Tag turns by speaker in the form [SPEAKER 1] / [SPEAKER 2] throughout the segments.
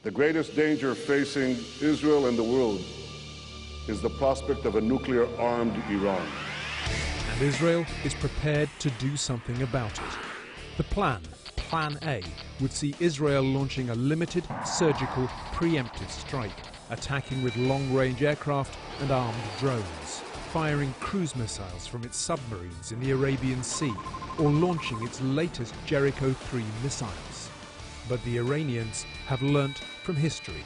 [SPEAKER 1] The greatest danger facing Israel and the world is the prospect of a nuclear-armed Iran.
[SPEAKER 2] And Israel is prepared to do something about it. The Plan A, would see Israel launching a limited, surgical, preemptive strike, attacking with long-range aircraft and armed drones, firing cruise missiles from its submarines in the Arabian Sea, or launching its latest Jericho-3 missiles. But the Iranians have learnt from history.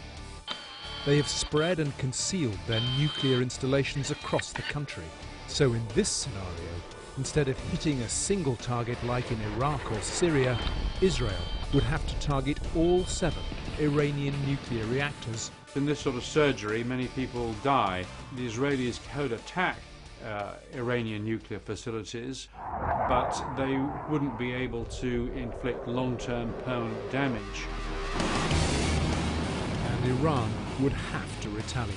[SPEAKER 2] They have spread and concealed their nuclear installations across the country. So in this scenario, instead of hitting a single target like in Iraq or Syria, Israel would have to target all 7 Iranian nuclear reactors.
[SPEAKER 3] In this sort of surgery, many people die. The Israelis could attack Iranian nuclear facilities, but they wouldn't be able to inflict long-term permanent damage.
[SPEAKER 2] And Iran would have to retaliate.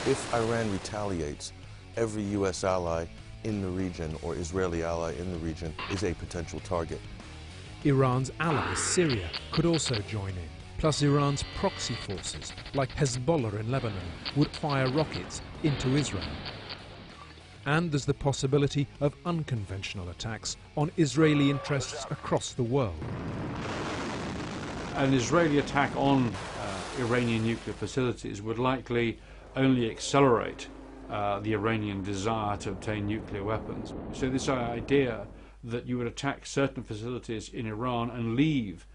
[SPEAKER 4] If Iran retaliates, every U.S. ally in the region or Israeli ally in the region is a potential target.
[SPEAKER 2] Iran's ally, Syria, could also join in. Plus Iran's proxy forces, like Hezbollah in Lebanon, would fire rockets into Israel. And there's the possibility of unconventional attacks on Israeli interests across the world.
[SPEAKER 3] An Israeli attack on Iranian nuclear facilities would likely only accelerate the Iranian desire to obtain nuclear weapons. So this idea that you would attack certain facilities in Iran and leave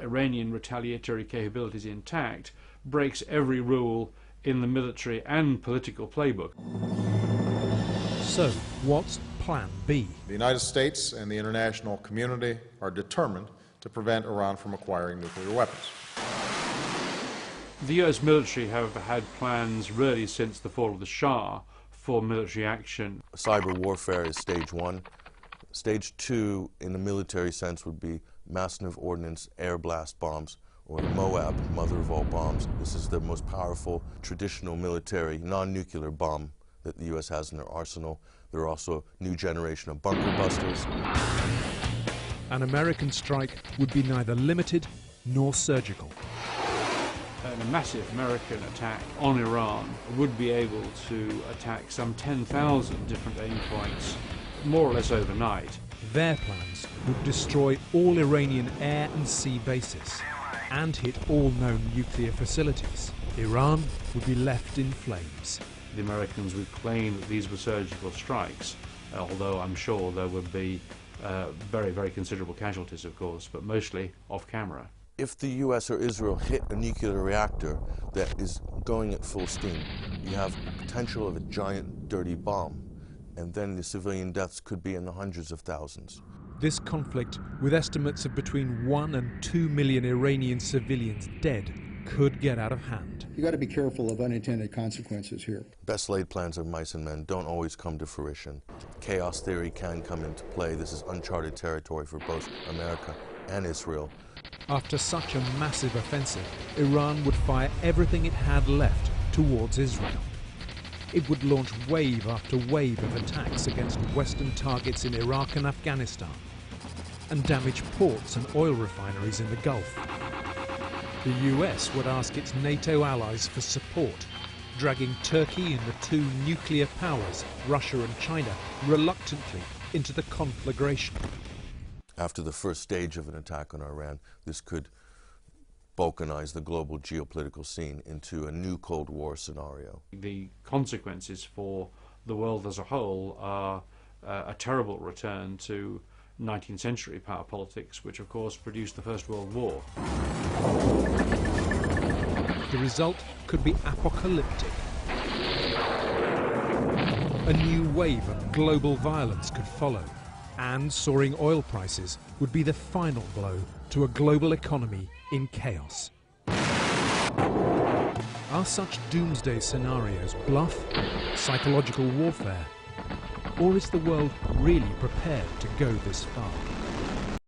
[SPEAKER 3] Iranian retaliatory capabilities intact breaks every rule in the military and political playbook.
[SPEAKER 2] So, what's Plan B?
[SPEAKER 5] The United States and the international community are determined to prevent Iran from acquiring nuclear weapons.
[SPEAKER 3] The US military have had plans really since the fall of the Shah for military action.
[SPEAKER 4] Cyber warfare is stage 1. Stage 2, in the military sense, would be massive ordnance air blast bombs, or the MOAB, mother of all bombs. This is the most powerful traditional military non-nuclear bomb that the U.S. has in their arsenal. There are also new generation of bunker busters.
[SPEAKER 2] An American strike would be neither limited nor surgical.
[SPEAKER 3] A massive American attack on Iran would be able to attack some 10,000 different aim points, more or less overnight.
[SPEAKER 2] Their plans would destroy all Iranian air and sea bases and hit all known nuclear facilities. Iran would be left in flames.
[SPEAKER 3] The Americans would claim that these were surgical strikes, although I'm sure there would be very, very considerable casualties, of course, but mostly off camera.
[SPEAKER 4] If the U.S. or Israel hit a nuclear reactor that is going at full steam, you have potential of a giant dirty bomb, and then the civilian deaths could be in the hundreds of thousands.
[SPEAKER 2] This conflict, with estimates of between 1 and 2 million Iranian civilians dead, could get out of hand.
[SPEAKER 6] You got to be careful of unintended consequences here.
[SPEAKER 4] Best laid plans of mice and men don't always come to fruition. Chaos theory can come into play. This is uncharted territory for both America and Israel.
[SPEAKER 2] After such a massive offensive, Iran would fire everything it had left towards Israel. It would launch wave after wave of attacks against Western targets in Iraq and Afghanistan, and damage ports and oil refineries in the Gulf. The US would ask its NATO allies for support, dragging Turkey and the 2 nuclear powers, Russia and China, reluctantly into the conflagration.
[SPEAKER 4] After the first stage of an attack on Iran, this could balkanize the global geopolitical scene into a new Cold War scenario.
[SPEAKER 3] The consequences for the world as a whole are a terrible return to 19th century power politics, which of course produced the First World War.
[SPEAKER 2] The result could be apocalyptic. A new wave of global violence could follow, and soaring oil prices would be the final blow to a global economy in chaos. Are such doomsday scenarios bluff, psychological warfare, or is the world really prepared to go this far?